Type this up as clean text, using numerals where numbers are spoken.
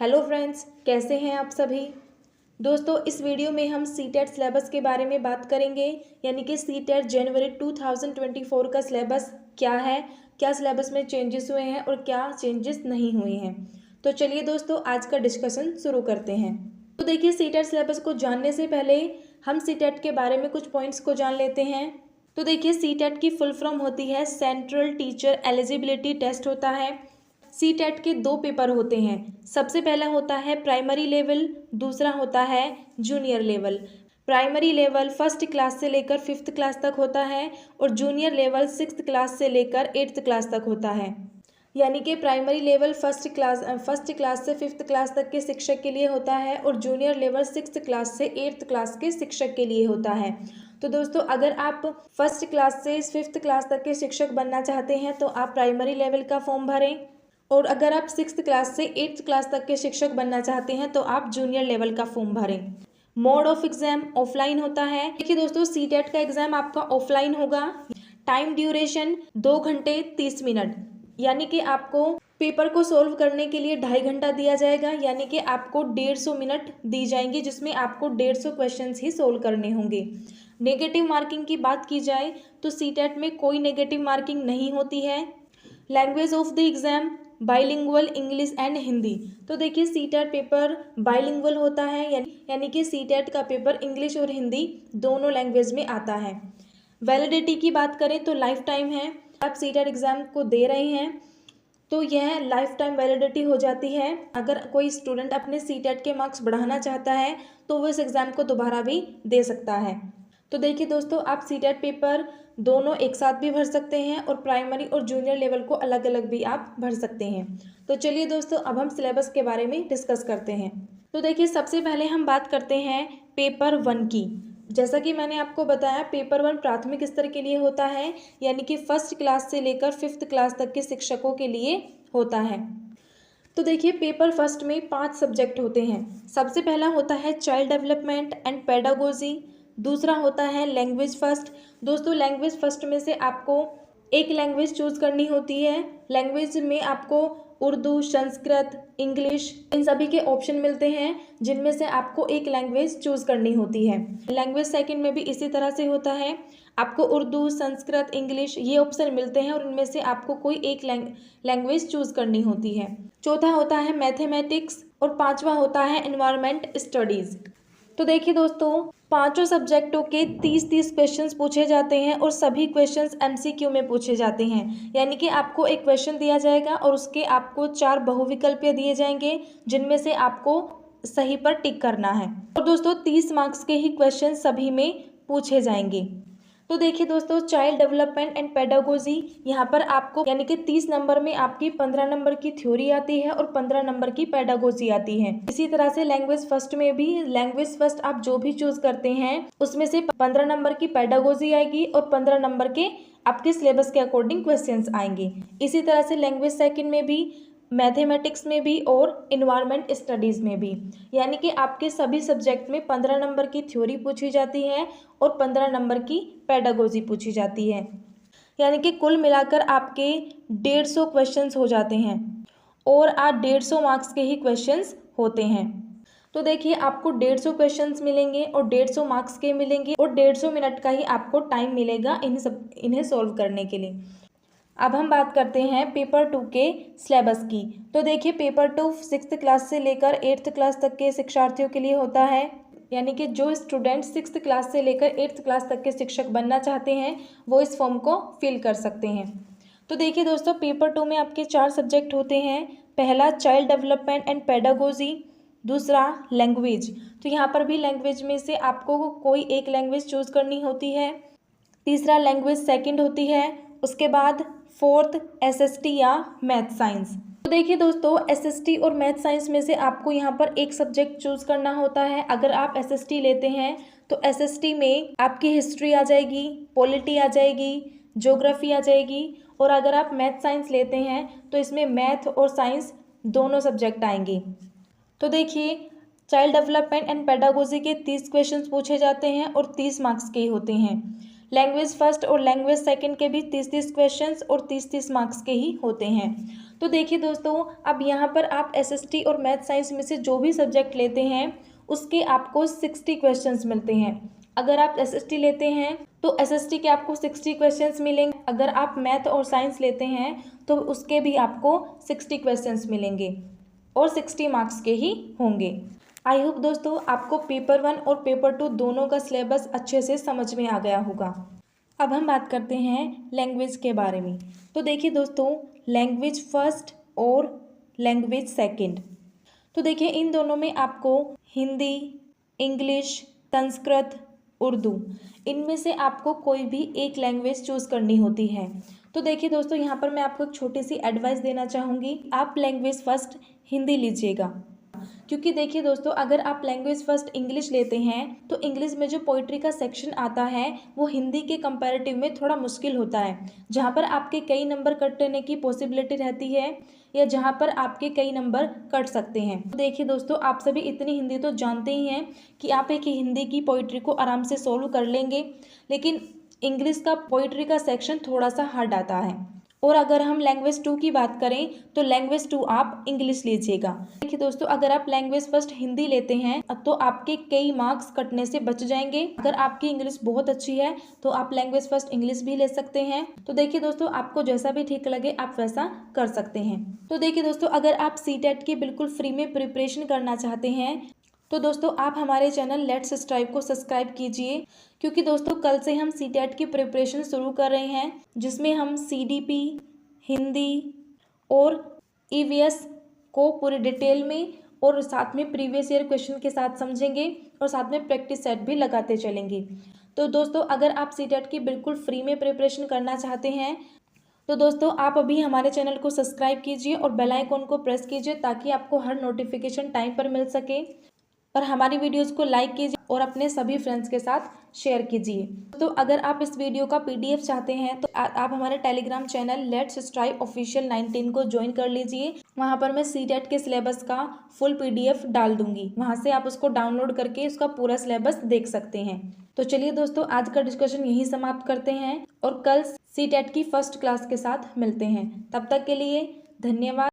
Hello friends, कैसे हैं आप सभी। दोस्तों, इस वीडियो में हम सीटेट सिलेबस के बारे में बात करेंगे, यानी कि सीटेट जनवरी 2024 का सिलेबस क्या है, क्या सिलेबस में चेंजेस हुए हैं और क्या चेंजेस नहीं हुए हैं। तो चलिए दोस्तों, आज का डिस्कशन शुरू करते हैं। तो देखिए, सीटेट सिलेबस को जानने से पहले हम सीटेट के बारे में कुछ पॉइंट्स को जान लेते हैं। तो देखिए, सीटेट की फुल फॉर्म होती है सेंट्रल टीचर एलिजिबिलिटी टेस्ट होता है। सीटेट के दो पेपर होते हैं। सबसे पहला होता है प्राइमरी लेवल, दूसरा होता है junior level. Primary level first class से लेकर फिफ्थ क्लास तक होता है और जूनियर लेवल सिक्स्थ क्लास से लेकर एट्थ क्लास तक होता है। यानी कि प्राइमरी लेवल फर्स्ट क्लास से फिफ्थ क्लास तक के शिक्षक के लिए होता है और जूनियर लेवल सिक्स्थ क्लास से एट्थ क्लास के शिक्षक के लिए होता है। तो दोस्तों, अगर आप फर्स्ट क्लास से फिफ्थ क्लास तक के शिक्षक बनना चाहते हैं तो आप प्राइमरी लेवल का फॉर्म भरें, और अगर आप सिक्स्थ क्लास से एट्थ क्लास तक के शिक्षक बनना चाहते हैं तो आप जूनियर लेवल का फॉर्म भरें। मोड ऑफ एग्जाम ऑफलाइन होता है। देखिए दोस्तों, सीटेट का एग्जाम आपका ऑफलाइन होगा। टाइम ड्यूरेशन 2 घंटे 30 मिनट, यानी कि आपको पेपर को सोल्व करने के लिए 2.5 घंटा दिया जाएगा, यानी कि आपको 150 मिनट दी जाएंगी, जिसमें आपको 150 क्वेश्चन ही सोल्व करने होंगे। नेगेटिव मार्किंग की बात की जाए तो सीटेट में कोई नेगेटिव मार्किंग नहीं होती है। Language of the exam bilingual English and Hindi. तो देखिए, सीटेट पेपर बाइलिंगुअल होता है, यानी कि सीटेट का पेपर इंग्लिश और हिंदी दोनों लैंग्वेज में आता है। वैलिडिटी की बात करें तो लाइफ टाइम है। आप सीटेट एग्जाम को दे रहे हैं तो यह लाइफ टाइम वैलिडिटी हो जाती है। अगर कोई स्टूडेंट अपने सीटेट के मार्क्स बढ़ाना चाहता है तो वो इस एग्ज़ाम को दोबारा भी दे सकता है। तो देखिए दोस्तों, आप सीटेट पेपर दोनों एक साथ भी भर सकते हैं और प्राइमरी और जूनियर लेवल को अलग अलग भी आप भर सकते हैं। तो चलिए दोस्तों, अब हम सिलेबस के बारे में डिस्कस करते हैं। तो देखिए, सबसे पहले हम बात करते हैं पेपर 1 की। जैसा कि मैंने आपको बताया, पेपर 1 प्राथमिक स्तर के लिए होता है, यानी कि फर्स्ट क्लास से लेकर फिफ्थ क्लास तक के शिक्षकों के लिए होता है। तो देखिए, पेपर फर्स्ट में 5 सब्जेक्ट होते हैं। सबसे पहला होता है चाइल्ड डेवलपमेंट एंड पेडागोजी, दूसरा होता है लैंग्वेज फर्स्ट। दोस्तों, लैंग्वेज फर्स्ट में से आपको एक लैंग्वेज चूज़ करनी होती है। लैंग्वेज में आपको उर्दू, संस्कृत, इंग्लिश, इन सभी के ऑप्शन मिलते हैं, जिनमें से आपको एक लैंग्वेज चूज़ करनी होती है। लैंग्वेज सेकंड में भी इसी तरह से होता है। आपको उर्दू, संस्कृत, इंग्लिश ये ऑप्शन मिलते हैं और इनमें से आपको कोई एक लैंग्वेज चूज़ करनी होती है। चौथा होता है मैथमेटिक्स और पांचवा होता है एनवायरनमेंट स्टडीज़। तो देखिए दोस्तों, पांचों सब्जेक्टों के 30-30 क्वेश्चंस पूछे जाते हैं और सभी क्वेश्चंस एमसीक्यू में पूछे जाते हैं। यानी कि आपको एक क्वेश्चन दिया जाएगा और उसके आपको 4 बहुविकल्पीय दिए जाएंगे, जिनमें से आपको सही पर टिक करना है। और दोस्तों, 30 मार्क्स के ही क्वेश्चन सभी में पूछे जाएंगे। तो देखिए दोस्तों, चाइल्ड डेवलपमेंट एंड पेडागोजी, यहाँ पर आपको यानी कि 30 नंबर में आपकी 15 नंबर की थ्योरी आती है और 15 नंबर की पेडागोजी आती है। इसी तरह से लैंग्वेज फर्स्ट में भी, लैंग्वेज फर्स्ट आप जो भी चूज करते हैं उसमें से 15 नंबर की पेडागोजी आएगी और 15 नंबर के आपके सिलेबस के अकॉर्डिंग क्वेश्चंस आएंगे। इसी तरह से लैंग्वेज सेकंड में भी, मैथमेटिक्स में भी और इन्वायरमेंट स्टडीज़ में भी, यानी कि आपके सभी सब्जेक्ट में 15 नंबर की थ्योरी पूछी जाती है और 15 नंबर की पेडागोजी पूछी जाती है। यानी कि कुल मिलाकर आपके 150 क्वेश्चंस हो जाते हैं और आज 150 मार्क्स के ही क्वेश्चंस होते हैं। तो देखिए, आपको 150 क्वेश्चंस मिलेंगे और 150 मार्क्स के मिलेंगे और 150 मिनट का ही आपको टाइम मिलेगा इन्हें सॉल्व करने के लिए। अब हम बात करते हैं पेपर 2 के सिलेबस की। तो देखिए, पेपर 2 सिक्स्थ क्लास से लेकर एट्थ क्लास तक के शिक्षार्थियों के लिए होता है, यानी कि जो स्टूडेंट सिक्स्थ क्लास से लेकर एट्थ क्लास तक के शिक्षक बनना चाहते हैं वो इस फॉर्म को फिल कर सकते हैं। तो देखिए दोस्तों, पेपर 2 में आपके 4 सब्जेक्ट होते हैं। पहला चाइल्ड डेवलपमेंट एंड पेडागोजी, दूसरा लैंग्वेज। तो यहाँ पर भी लैंग्वेज में से आपको कोई एक लैंग्वेज चूज़ करनी होती है। तीसरा लैंग्वेज सेकंड होती है। उसके बाद फोर्थ एसएसटी या मैथ साइंस। तो देखिए दोस्तों, एसएसटी और मैथ साइंस में से आपको यहाँ पर एक सब्जेक्ट चूज़ करना होता है। अगर आप एसएसटी लेते हैं तो एसएसटी में आपकी हिस्ट्री आ जाएगी, पॉलिटी आ जाएगी, ज्योग्राफी आ जाएगी, और अगर आप मैथ साइंस लेते हैं तो इसमें मैथ और साइंस दोनों सब्जेक्ट आएंगे। तो देखिए, चाइल्ड डेवलपमेंट एंड पेडागोजी के 30 क्वेश्चंस पूछे जाते हैं और 30 मार्क्स के ही होते हैं। लैंग्वेज फर्स्ट और लैंग्वेज सेकंड के भी 30-30 क्वेश्चंस और 30-30 मार्क्स के ही होते हैं। तो देखिए दोस्तों, अब यहाँ पर आप एसएसटी और मैथ साइंस में से जो भी सब्जेक्ट लेते हैं उसके आपको 60 क्वेश्चंस मिलते हैं। अगर आप एसएसटी लेते हैं तो एसएसटी के आपको 60 क्वेश्चंस मिलेंगे। अगर आप मैथ और साइंस लेते हैं तो उसके भी आपको 60 क्वेश्चंस मिलेंगे और 60 मार्क्स के ही होंगे। आई होप दोस्तों आपको पेपर 1 और पेपर 2 दोनों का सिलेबस अच्छे से समझ में आ गया होगा। अब हम बात करते हैं लैंग्वेज के बारे में। तो देखिए दोस्तों, लैंग्वेज फर्स्ट और लैंग्वेज सेकंड, तो देखिए इन दोनों में आपको हिंदी, इंग्लिश, संस्कृत, उर्दू, इनमें से आपको कोई भी एक लैंग्वेज चूज़ करनी होती है। तो देखिए दोस्तों, यहाँ पर मैं आपको एक छोटी सी एडवाइस देना चाहूँगी, आप लैंग्वेज फर्स्ट हिंदी लीजिएगा। क्योंकि देखिए दोस्तों, अगर आप लैंग्वेज फर्स्ट इंग्लिश लेते हैं तो इंग्लिश में जो पोइट्री का सेक्शन आता है वो हिंदी के कंपैरेटिव में थोड़ा मुश्किल होता है, जहाँ पर आपके कई नंबर कटने की पॉसिबिलिटी रहती है या जहाँ पर आपके कई नंबर कट सकते हैं। तो देखिए दोस्तों, आप सभी इतनी हिंदी तो जानते ही हैं कि आप एक हिंदी की पोइट्री को आराम से सोल्व कर लेंगे, लेकिन इंग्लिश का पोइट्री का सेक्शन थोड़ा सा हार्ड आता है। और अगर हम लैंग्वेज 2 की बात करें तो लैंग्वेज 2 आप इंग्लिश लीजिएगा। देखिए दोस्तों, अगर आप लैंग्वेज फर्स्ट हिंदी लेते हैं तो आपके कई मार्क्स कटने से बच जाएंगे। अगर आपकी इंग्लिश बहुत अच्छी है तो आप लैंग्वेज फर्स्ट इंग्लिश भी ले सकते हैं। तो देखिए दोस्तों, आपको जैसा भी ठीक लगे आप वैसा कर सकते हैं। तो देखिए दोस्तों, अगर आप सीटेट की बिल्कुल फ्री में प्रिपरेशन करना चाहते हैं तो दोस्तों आप हमारे चैनल लेट्स स्ट्राइव को सब्सक्राइब कीजिए, क्योंकि दोस्तों कल से हम सीटेट की प्रिपरेशन शुरू कर रहे हैं, जिसमें हम सीडीपी, हिंदी और ईवीएस को पूरी डिटेल में और साथ में प्रीवियस ईयर क्वेश्चन के साथ समझेंगे और साथ में प्रैक्टिस सेट भी लगाते चलेंगे। तो दोस्तों, अगर आप सीटेट की बिल्कुल फ्री में प्रिपरेशन करना चाहते हैं तो दोस्तों आप अभी हमारे चैनल को सब्सक्राइब कीजिए और बेल आइकन को प्रेस कीजिए, ताकि आपको हर नोटिफिकेशन टाइम पर मिल सके। और हमारी वीडियोस को लाइक कीजिए और अपने सभी फ्रेंड्स के साथ शेयर कीजिए। तो अगर आप इस वीडियो का पीडीएफ चाहते हैं तो आप हमारे Telegram channel let's strive official 19 को ज्वाइन कर लीजिए। वहां पर मैं सीटेट के सिलेबस का फुल पीडीएफ डाल दूंगी, वहां से आप उसको डाउनलोड करके उसका पूरा सिलेबस देख सकते हैं। तो चलिए दोस्तों, आज का डिस्कशन यही समाप्त करते हैं और कल सीटेट की फर्स्ट क्लास के साथ मिलते हैं। तब तक के लिए धन्यवाद।